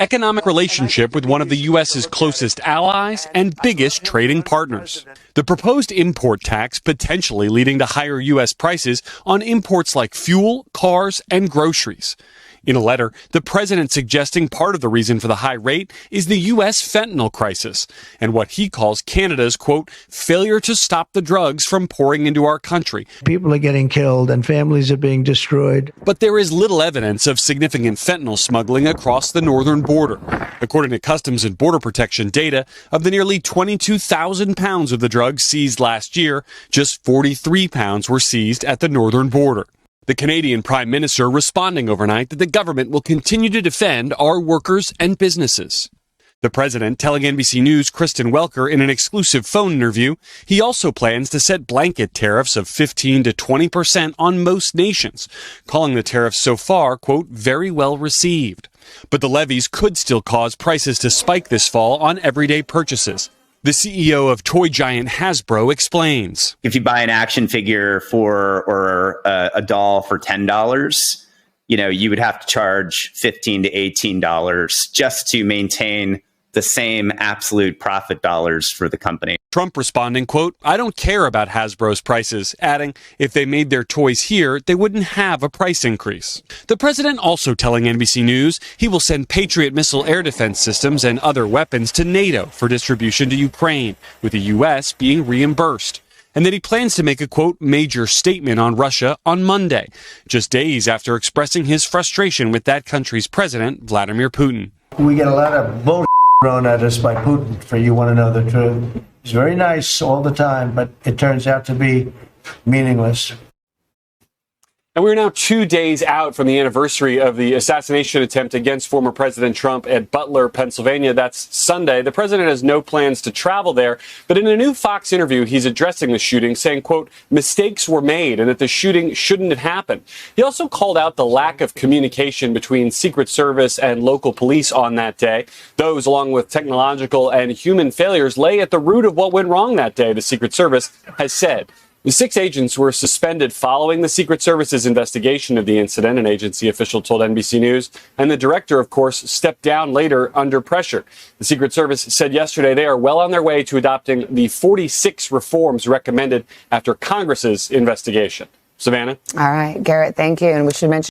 economic relationship with one of the U.S.'s closest allies and biggest trading partners. The proposed import tax potentially leading to higher U.S. prices on imports like fuel, cars, and groceries. In a letter, the president suggesting part of the reason for the high rate is the U.S. fentanyl crisis and what he calls Canada's, quote, failure to stop the drugs from pouring into our country. People are getting killed and families are being destroyed. But there is little evidence of significant fentanyl smuggling across the northern border. According to Customs and Border Protection data, of the nearly 22,000 pounds of the drugs seized last year, just 43 pounds were seized at the northern border. The Canadian Prime Minister responding overnight that the government will continue to defend our workers and businesses. The president telling NBC News' Kristen Welker in an exclusive phone interview he also plans to set blanket tariffs of 15% to 20% on most nations, calling the tariffs so far, quote, very well received. But the levies could still cause prices to spike this fall on everyday purchases. The CEO of toy giant Hasbro explains. If you buy an action figure or a doll for $10, you would have to charge $15 to $18 just to maintain the same absolute profit dollars for the company. Trump responding, quote, I don't care about Hasbro's prices, adding, if they made their toys here, they wouldn't have a price increase. The president also telling NBC News he will send Patriot missile air defense systems and other weapons to NATO for distribution to Ukraine, with the U.S. being reimbursed. And that he plans to make a, quote, major statement on Russia on Monday, just days after expressing his frustration with that country's president, Vladimir Putin. We get a lot of bullshit thrown at us by Putin, for you want to know the truth. He's very nice all the time, but it turns out to be meaningless. And we're now 2 days out from the anniversary of the assassination attempt against former President Trump at Butler, Pennsylvania. That's Sunday. The president has no plans to travel there, but in a new Fox interview, he's addressing the shooting, saying, quote, mistakes were made and that the shooting shouldn't have happened. He also called out the lack of communication between Secret Service and local police on that day. Those, along with technological and human failures, lay at the root of what went wrong that day, the Secret Service has said. The 6 agents were suspended following the Secret Service's investigation of the incident, an agency official told NBC News, and the director, of course, stepped down later under pressure. The Secret Service said yesterday they are well on their way to adopting the 46 reforms recommended after Congress's investigation. Savannah? All right, Garrett, thank you. And we should mention